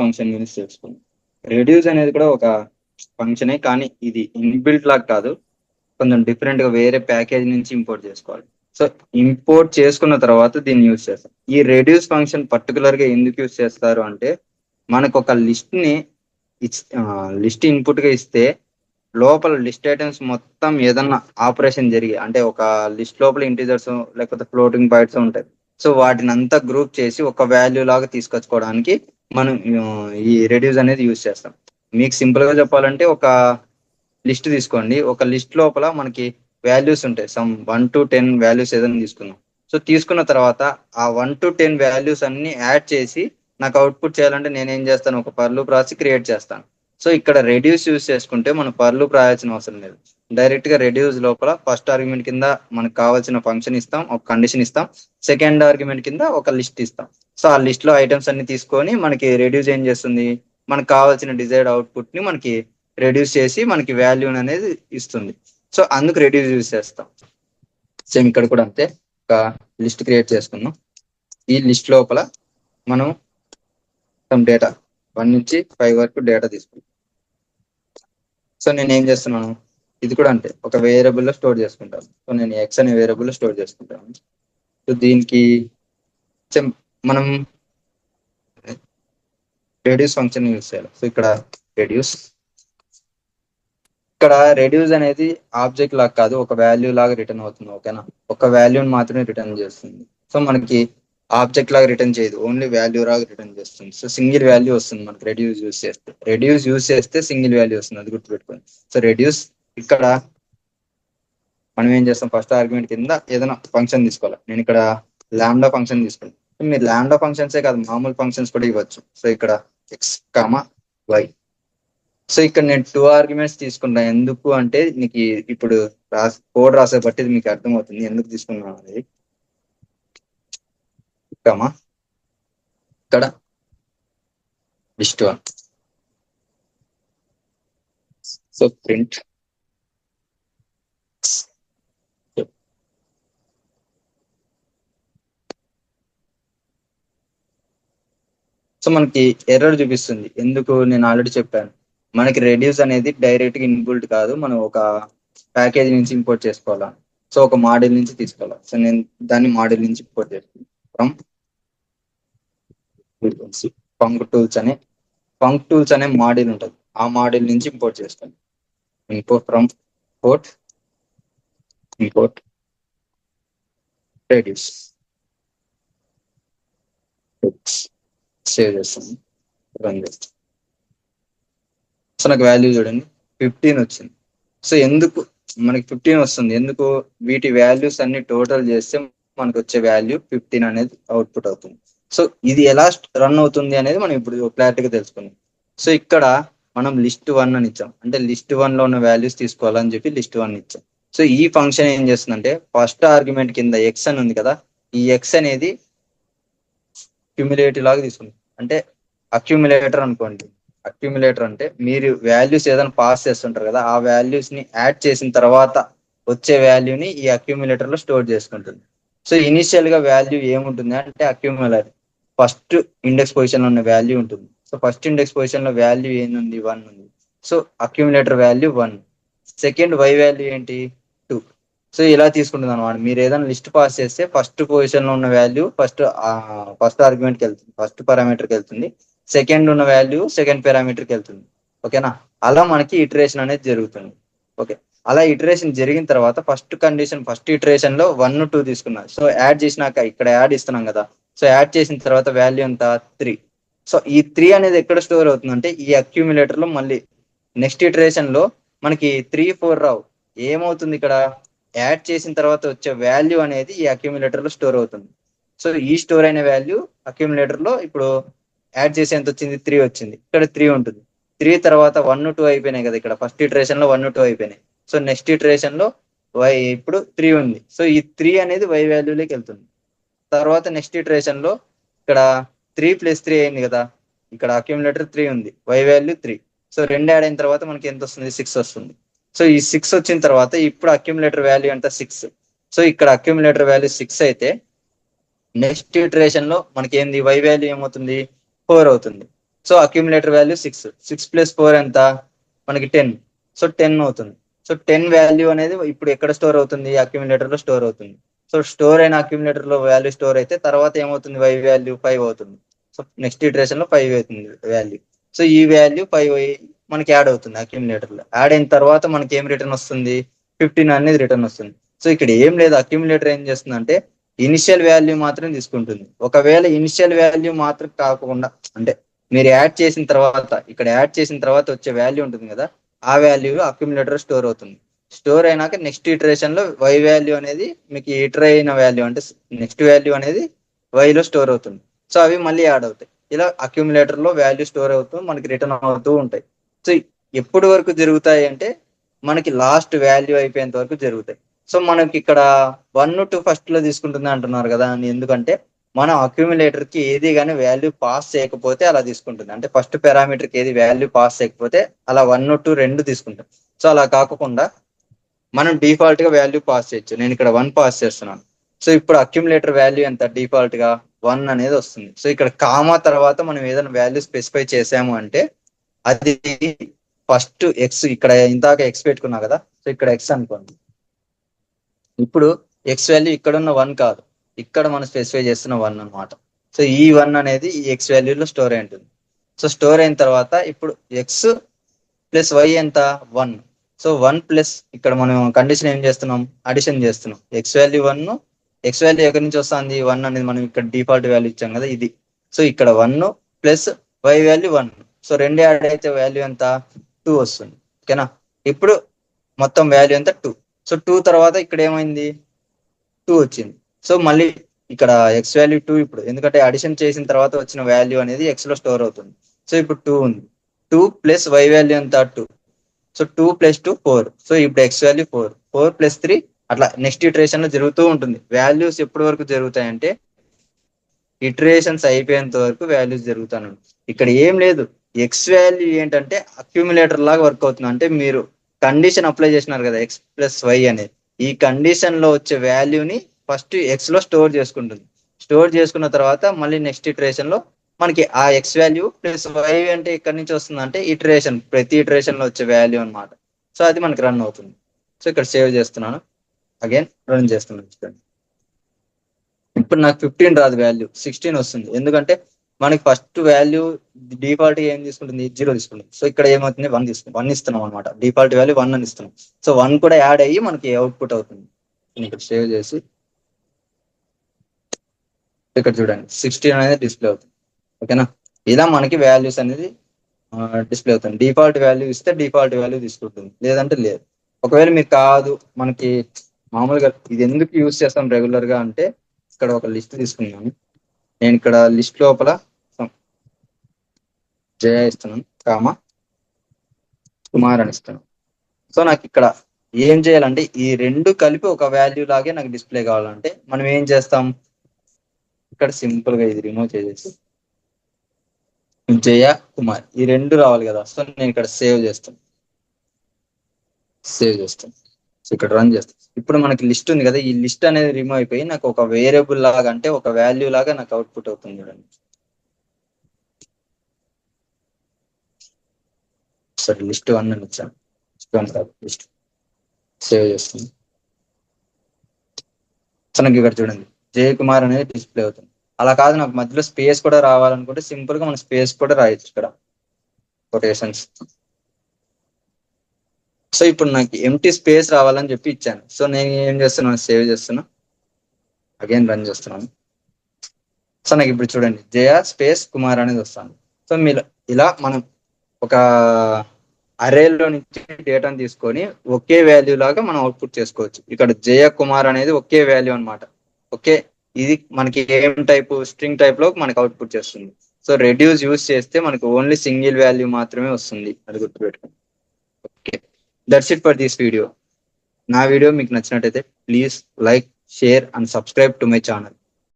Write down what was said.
Function గురించి తెలుసుకుందాం. Reduce అనేది కూడా ఒక ఫంక్షనే, కానీ ఇది ఇన్బిల్ట్ లాగా కాదు, కొంచెం డిఫరెంట్ గా వేరే ప్యాకేజ్ నుంచి ఇంపోర్ట్ చేసుకోవాలి. సో ఇంపోర్ట్ చేసుకున్న తర్వాత దీన్ని యూజ్ చేస్తాం. ఈ రెడ్యూస్ ఫంక్షన్ పర్టికులర్ గా ఎందుకు యూజ్ చేస్తారు అంటే, మనకు ఒక లిస్ట్ ఇన్పుట్ గా ఇస్తే లోపల లిస్ట్ ఐటమ్స్ మొత్తం ఏదన్నా ఆపరేషన్ జరిగి, అంటే ఒక లిస్ట్ లోపల ఇంటీజర్స్ లేకపోతే ఫ్లోటింగ్ పాయింట్స్ ఉంటాయి. సో వాటిని అంతా గ్రూప్ చేసి ఒక వాల్యూ లాగా తీసుకొచ్చుకోవడానికి మనం ఈ రెడ్యూస్ అనేది యూజ్ చేస్తాం. మీకు సింపుల్ గా చెప్పాలంటే, ఒక లిస్ట్ తీసుకోండి. ఒక లిస్ట్ లోపల మనకి వాల్యూస్ ఉంటాయి, సమ్ 1 to 10 వాల్యూస్ ఏదైనా తీసుకుందాం. సో తీసుకున్న తర్వాత ఆ 1 to 10 వాల్యూస్ అన్ని యాడ్ చేసి నాకు అవుట్పుట్ చేయాలంటే నేను ఏం చేస్తాను, ఒక ఫర్ లూప్ రాసి క్రియేట్ చేస్తాను. సో ఇక్కడ రెడ్యూస్ యూజ్ చేసుకుంటే మనం ఫర్ లూప్ రాయాల్సిన అవసరం లేదు. డైరెక్ట్ గా రెడ్యూస్ లోపల ఫస్ట్ ఆర్గ్యుమెంట్ కింద మనకు కావాల్సిన ఫంక్షన్ ఇస్తాం, ఒక కండిషన్ ఇస్తాం. సెకండ్ ఆర్గ్యుమెంట్ కింద ఒక లిస్ట్ ఇస్తాం. సో ఆ లిస్ట్ లో ఐటమ్స్ అన్ని తీసుకొని మనకి రెడ్యూస్ ఏం చేస్తుంది, మనకు కావాల్సిన డిజైర్డ్ అవుట్పుట్ ని మనకి రెడ్యూస్ చేసి మనకి వాల్యూ అనేది ఇస్తుంది. సో అందుకు రెడ్యూస్ యూజ్ చేస్తాం. సేమ్ ఇక్కడ కూడా అంతే, ఒక లిస్ట్ క్రియేట్ చేసుకున్నాం. ఈ లిస్ట్ లోపల మనం సమ్ డేటా 1 నుంచి 5 వరకు డేటా తీసుకుంటాం. సో నేను ఏం చేస్తున్నాను, ఇది కూడా అంటే ఒక వేరియబుల్ లో స్టోర్ చేసుకుంటాను. సో నేను ఎక్స్ అనే వేరియబుల్ లో స్టోర్ చేసుకుంటాను. సో దీనికి మనం రెడ్యూస్ ఫంక్షన్ యూజ్ చేయాలి. సో ఇక్కడ రెడ్యూస్, ఇక్కడ రెడ్యూస్ అనేది ఆబ్జెక్ట్ లాగా కాదు, ఒక వాల్యూ లాగా రిటర్న్ అవుతుంది. ఓకేనా, ఒక వాల్యూని మాత్రమే రిటర్న్ చేస్తుంది. సో మనకి ఆబ్జెక్ట్ లాగా రిటర్న్ చేయదు, ఓన్లీ వాల్యూ లాగా రిటర్న్ చేస్తుంది. సో సింగిల్ వాల్యూ వస్తుంది మనకి రెడ్యూస్ యూజ్ చేస్తే. రెడ్యూస్ యూజ్ చేస్తే సింగిల్ వాల్యూ వస్తుంది, అది గుర్తుపెట్టుకోండి. సో రెడ్యూస్, ఇక్కడ మనం ఏం చేస్తాం, ఫస్ట్ ఆర్గ్యుమెంట్ కింద ఏదైనా ఫంక్షన్ తీసుకోవాలి. నేను ఇక్కడ లాంబ్డా ఫంక్షన్ తీసుకుంటాను. మీరు లాంబ్డా ఫంక్షన్సే కాదు, మామూలు ఫంక్షన్స్ కూడా ఇవ్వచ్చు. సో ఇక్కడ ఎక్స్ కామా వై. సో ఇక్కడ నేను 2 ఆర్గ్యుమెంట్స్ తీసుకున్నా. ఎందుకు అంటే నీకు ఇప్పుడు కోడ్ రాసే బట్టి ఇది మీకు అర్థమవుతుంది ఎందుకు తీసుకున్నాను అనేది. కామా ఇక్కడ లిస్ట్ 1. సో ప్రింట్ సో మనకి ఎర్రర్ చూపిస్తుంది. ఎందుకు, నేను ఆల్రెడీ చెప్పాను, మనకి రెడ్యూస్ అనేది డైరెక్ట్ గా ఇన్బుల్ట్ కాదు, మనం ఒక ప్యాకేజ్ నుంచి ఇంపోర్ట్ చేసుకోవాలా. సో ఒక మోడల్ నుంచి తీసుకోవాలా. సో నేను దాన్ని మోడల్ నుంచి ఇంపోర్ట్ చేస్తాను. ఫ్రమ్ ఫంక్ టూల్స్ అనే మోడల్ ఉంటుంది, ఆ మోడల్ నుంచి ఇంపోర్ట్ చేస్తాను. Import from import reduce. Save చేస్తాను, రన్ చేస్తాను. సో నాకు వాల్యూ చూడండి 15 వచ్చింది. సో ఎందుకు మనకి 15 వస్తుంది, ఎందుకు, వీటి వాల్యూస్ అన్ని టోటల్ చేస్తే మనకు వచ్చే వాల్యూ 15 అనేది అవుట్పుట్ అవుతుంది. సో ఇది ఎలా రన్ అవుతుంది అనేది మనం ఇప్పుడు క్లారిటీగా తెలుసుకుందాం. సో ఇక్కడ మనం లిస్ట్ 1 అని ఇచ్చాం, అంటే లిస్ట్ 1 లో ఉన్న వాల్యూస్ తీసుకోవాలని చెప్పి లిస్ట్ 1 ఇచ్చాం. సో ఈ ఫంక్షన్ ఏం చేస్తుందంటే, ఫస్ట్ ఆర్గ్యుమెంట్ కింద ఎక్స్ అని ఉంది కదా, ఈ ఎక్స్ అనేది అక్యుములేటివ్ లాగా తీసుకుంది. అంటే అక్యుములేటర్ అనుకోండి. అక్యుములేటర్ అంటే మీరు వాల్యూస్ ఏదైనా పాస్ చేస్తుంటారు కదా, ఆ వాల్యూస్ ని యాడ్ చేసిన తర్వాత వచ్చే వాల్యూని ఈ అక్యుములేటర్ లో స్టోర్ చేసుకుంటుంది. సో ఇనిషియల్ గా వాల్యూ ఏముంటుంది అంటే, అక్యుములేటర్ ఫస్ట్ ఇండెక్స్ పొజిషన్ లో ఉన్న వాల్యూ ఉంటుంది. సో ఫస్ట్ ఇండెక్స్ పొజిషన్ లో వాల్యూ ఏంది, 1 ఉంది. So accumulator value 1. Second Y value ఏంటి, 2. సో ఇలా తీసుకుంటుంది అనమాట. మీరు ఏదైనా లిస్ట్ పాస్ చేస్తే ఫస్ట్ పొజిషన్ లో ఉన్న వాల్యూ ఫస్ట్ ఆర్గ్యుమెంట్కి వెళ్తుంది, ఫస్ట్ పారామీటర్కి వెళ్తుంది. సెకండ్ ఉన్న వాల్యూ సెకండ్ పారామీటర్కి వెళ్తుంది. ఓకేనా, అలా మనకి ఇటరేషన్ అనేది జరుగుతుంది. ఓకే, అలా ఇటరేషన్ జరిగిన తర్వాత ఫస్ట్ ఇటరేషన్ లో 1, 2 తీసుకున్నారు. సో యాడ్ చేసినాక ఇక్కడ యాడ్ ఇస్తున్నాం కదా, సో యాడ్ చేసిన తర్వాత వాల్యూ ఎంత, 3. సో ఈ 3 అనేది ఎక్కడ స్టోర్ అవుతుంది అంటే, ఈ అక్యూములేటర్ లో మళ్ళీ నెక్స్ట్ ఇటరేషన్ లో మనకి 3, 4 రావు. ఏమవుతుంది, ఇక్కడ యాడ్ చేసిన తర్వాత వచ్చే వాల్యూ అనేది ఈ అక్యూములేటర్ లో స్టోర్ అవుతుంది. సో ఈ స్టోర్ అయిన వాల్యూ అక్యూములేటర్ లో ఇప్పుడు యాడ్ చేసి ఎంత వచ్చింది, 3 వచ్చింది. ఇక్కడ 3 ఉంటుంది. 3 తర్వాత 1, 2 అయిపోయినాయి కదా, ఇక్కడ ఫస్ట్ ఇటరేషన్ లో 1, 2 అయిపోయినాయి. సో నెక్స్ట్ ఇటరేషన్ లో వై ఇప్పుడు 3 ఉంది. సో ఈ 3 అనేది వై వాల్యూలోకి వెళ్తుంది. తర్వాత నెక్స్ట్ ఇటరేషన్ లో ఇక్కడ 3 + 3 అయింది కదా, ఇక్కడ అక్యూములేటర్ 3 ఉంది, వై వాల్యూ 3. సో 2 యాడ్ అయిన తర్వాత మనకి ఎంత వస్తుంది, 6 వస్తుంది. సో ఈ 6 వచ్చిన తర్వాత ఇప్పుడు అక్యూములేటర్ వాల్యూ ఎంత, 6. సో ఇక్కడ అక్యూములేటర్ వాల్యూ 6 అయితే నెక్స్ట్ ఇటరేషన్ లో మనకి ఏంది, వై వాల్యూ ఏమవుతుంది, 4 అవుతుంది. సో అక్యూములేటర్ వాల్యూ 6 + 4 ఎంత మనకి 10. సో 10 అవుతుంది. సో 10 వాల్యూ అనేది ఇప్పుడు ఎక్కడ స్టోర్ అవుతుంది, అక్యూములేటర్ లో స్టోర్ అవుతుంది. సో స్టోర్ అయిన అక్యూములేటర్ లో వాల్యూ స్టోర్ అయితే తర్వాత ఏమవుతుంది, y వాల్యూ 5 అవుతుంది. సో నెక్స్ట్ ఇటరేషన్ లో 5 అవుతుంది వాల్యూ. సో ఈ వాల్యూ 5 మనకి యాడ్ అవుతుంది అక్యూములేటర్ లో. యాడ్ అయిన తర్వాత మనకి ఏం రిటర్న్ వస్తుంది, 15 అనేది రిటర్న్ వస్తుంది. సో ఇక్కడ ఏం లేదు, అక్యూములేటర్ ఏం చేస్తుంది అంటే ఇనిషియల్ వాల్యూ మాత్రం తీసుకుంటుంది. ఒకవేళ ఇనిషియల్ వాల్యూ మాత్రం కాకుండా అంటే మీరు యాడ్ చేసిన తర్వాత, ఇక్కడ యాడ్ చేసిన తర్వాత వచ్చే వాల్యూ ఉంటుంది కదా, ఆ వాల్యూ అక్యూములేటర్ స్టోర్ అవుతుంది. స్టోర్ అయినాక నెక్స్ట్ ఇటరేషన్ లో y వాల్యూ అనేది మీకు ఇటర్ అయిన వాల్యూ అంటే నెక్స్ట్ వాల్యూ అనేది y లో స్టోర్ అవుతుంది. సో అవి మళ్ళీ యాడ్ అవుతాయి. ఇలా అక్యూములేటర్ లో వాల్యూ స్టోర్ అవుతూ మనకి రిటర్న్ అవుతూ ఉంటాయి. సో ఎప్పటి వరకు జరుగుతాయి అంటే మనకి లాస్ట్ వాల్యూ అయిపోయేంత వరకు జరుగుతాయి. సో మనకి ఇక్కడ 1 to ఫస్ట్ లో తీసుకుంటుంది అంటున్నారు కదా అని, ఎందుకంటే మనం అక్యూములేటర్ కి ఏది కానీ వాల్యూ పాస్ చేయకపోతే అలా తీసుకుంటుంది. అంటే ఫస్ట్ పారామీటర్ కి ఏది వాల్యూ పాస్ చేయకపోతే అలా 1 to 2 తీసుకుంటాం. సో అలా కాకుండా మనం డిఫాల్ట్ గా వాల్యూ పాస్ చేయొచ్చు. నేను ఇక్కడ 1 పాస్ చేస్తున్నాను. సో ఇప్పుడు అక్యూములేటర్ వాల్యూ ఎంత, డిఫాల్ట్ గా 1 అనేది వస్తుంది. సో ఇక్కడ కామా తర్వాత మనం ఏదైనా వాల్యూ స్పెసిఫై చేసాము అంటే అది ఫస్ట్ ఎక్స్, ఇక్కడ ఇందాక ఎక్స్ పెట్టుకున్నా కదా, సో ఇక్కడ ఎక్స్ అనుకోండి. ఇప్పుడు ఎక్స్ వాల్యూ ఇక్కడ ఉన్న 1 కాదు, ఇక్కడ మనం స్పెసిఫై చేస్తున్న 1 అనమాట. సో ఈ 1 అనేది ఈ ఎక్స్ వాల్యూలో స్టోర్ అయి ఉంటుంది. సో స్టోర్ అయిన తర్వాత ఇప్పుడు ఎక్స్ ప్లస్ వై ఎంత 1. సో 1 + ఇక్కడ మనం కండిషన్ ఏం చేస్తున్నాం, అడిషన్ చేస్తున్నాం. ఎక్స్ వాల్యూ 1, ఎక్స్ వాల్యూ ఎక్కడి నుంచి వస్తుంది 1 అనేది మనం ఇక్కడ డిఫాల్ట్ వాల్యూ ఇచ్చాం కదా ఇది. సో ఇక్కడ 1 + వై వాల్యూ 1. సో రెండు యాడ్ అయితే వాల్యూ ఎంత 2 వస్తుంది. ఓకేనా, ఇప్పుడు మొత్తం వాల్యూ ఎంత 2. సో 2 తర్వాత ఇక్కడ ఏమైంది 2 వచ్చింది. సో మళ్ళీ ఇక్కడ ఎక్స్ వాల్యూ 2 ఇప్పుడు ఎందుకంటే అడిషన్ చేసిన తర్వాత వచ్చిన వాల్యూ అనేది ఎక్స్ లో స్టోర్ అవుతుంది. సో ఇప్పుడు 2 ఉంది. 2 + వై వాల్యూ ఎంత 2. సో 2 + 2 4. సో ఇప్పుడు ఎక్స్ వాల్యూ 4, 4 + 3 అట్లా నెక్స్ట్ ఇటరేషన్ లో జరుగుతూ ఉంటుంది. వాల్యూస్ ఎప్పటి వరకు జరుగుతాయంటే ఇటరేషన్స్ అయిపోయేంత వరకు వాల్యూస్ జరుగుతాను. ఇక్కడ ఏం లేదు, ఎక్స్ వాల్యూ ఏంటంటే అక్యూములేటర్ లాగా వర్క్ అవుతుంది. అంటే మీరు కండిషన్ అప్లై చేసినారు కదా ఎక్స్ + వై అనేది, ఈ కండిషన్ లో వచ్చే వాల్యూని ఫస్ట్ ఎక్స్ లో స్టోర్ చేసుకుంటుంది. స్టోర్ చేసుకున్న తర్వాత మళ్ళీ నెక్స్ట్ ఇటరేషన్ లో మనకి ఆ ఎక్స్ వాల్యూ ప్లస్ వై అంటే ఇక్కడ నుంచి వస్తుంది అంటే ఇటరేషన్, ప్రతి ఇటరేషన్ లో వచ్చే వాల్యూ అనమాట. సో అది మనకి రన్ అవుతుంది. సో ఇక్కడ సేవ్ చేస్తున్నాను, అగైన్ రన్ చేస్తున్నాను. ఇప్పుడు నాకు 15 రాదు, వాల్యూ 16 వస్తుంది. ఎందుకంటే మనకి ఫస్ట్ వాల్యూ డిఫాల్ట్ గా ఏం తీసుకుంటుంది 0 తీసుకుంటుంది. సో ఇక్కడ ఏమవుతుంది 1 తీసుకుంటుంది, 1 ఇస్తున్నాం అనమాట. డిఫాల్ట్ వాల్యూ 1 అని ఇస్తున్నాం. సో 1 కూడా యాడ్ అయ్యి మనకి అవుట్పుట్ అవుతుంది. ఇక్కడ సేవ్ చేసి ఇక్కడ చూడండి 16 అనేది డిస్ప్లే అవుతుంది. ఓకేనా, ఇలా మనకి వాల్యూస్ అనేది డిస్ప్లే అవుతుంది. డిఫాల్ట్ వాల్యూ ఇస్తే డిఫాల్ట్ వాల్యూ తీసుకుంటుంది, లేదంటే లేదు. ఒకవేళ మీకు కాదు మనకి మామూలుగా ఇది ఎందుకు యూజ్ చేస్తాం రెగ్యులర్ గా అంటే, ఇక్కడ ఒక లిస్ట్ తీసుకున్నాను. నేను ఇక్కడ లిస్ట్ లోపల జయ ఇస్తున్నాను, కామా కుమార్ అని ఇస్తున్నాను. సో నాకు ఇక్కడ ఏం చేయాలంటే ఈ రెండు కలిపి ఒక వాల్యూ లాగే నాకు డిస్ప్లే కావాలంటే మనం ఏం చేస్తాం, ఇక్కడ సింపుల్ గా ఇది రిమూవ్ చేసేసి జయ కుమార్ ఈ రెండు రావాలి కదా. సో నేను ఇక్కడ సేవ్ చేస్తాను. సో ఇక్కడ రన్ చేస్తాను. ఇప్పుడు మనకి లిస్ట్ ఉంది కదా, ఈ లిస్ట్ అనేది రిమూవ్ అయిపోయి నాకు ఒక వేరియబుల్ లాగా అంటే ఒక వాల్యూ లాగా నాకు అవుట్పుట్ అవుతుంది. చూడండి సరే, లిస్ట్ 1 అని ఇచ్చాను. లిస్ట్ సేవ్ చేస్తాను. సో నాకు ఇక్కడ చూడండి జయ కుమార్ అనేది డిస్ప్లే అవుతుంది. అలా కాదు నాకు మధ్యలో స్పేస్ కూడా రావాలనుకుంటే సింపుల్ గా మనం స్పేస్ కూడా రాయొచ్చు ఇక్కడ కొటేషన్స్. సో ఇప్పుడు నాకు ఎంటీ స్పేస్ రావాలని చెప్పి ఇచ్చాను. సో నేను ఏం చేస్తున్నాను, సేవ్ చేస్తున్నా, అగైన్ రన్ చేస్తున్నాను. సో నాకు ఇప్పుడు చూడండి జయ స్పేస్ కుమార్ అనేది వస్తాను. సో మీరు ఇలా మనం ఒక అరేలో నుంచి డేటాను తీసుకొని ఒకే వాల్యూ లాగా మనం అవుట్పుట్ చేసుకోవచ్చు. ఇక్కడ జయ కుమార్ అనేది ఒకే వాల్యూ అనమాట. ఓకే, ఇది మనకి ఏం టైప్ స్ట్రింగ్ టైప్ లో మనకి అవుట్పుట్ చేస్తుంది. సో రెడ్యూస్ యూజ్ చేస్తే మనకి ఓన్లీ సింగిల్ వాల్యూ మాత్రమే వస్తుంది, అది గుర్తుపెట్టుకోండి. Okay, that's it for this video. నా వీడియో మీకు నచ్చినట్టయితే please like, share and subscribe to my channel.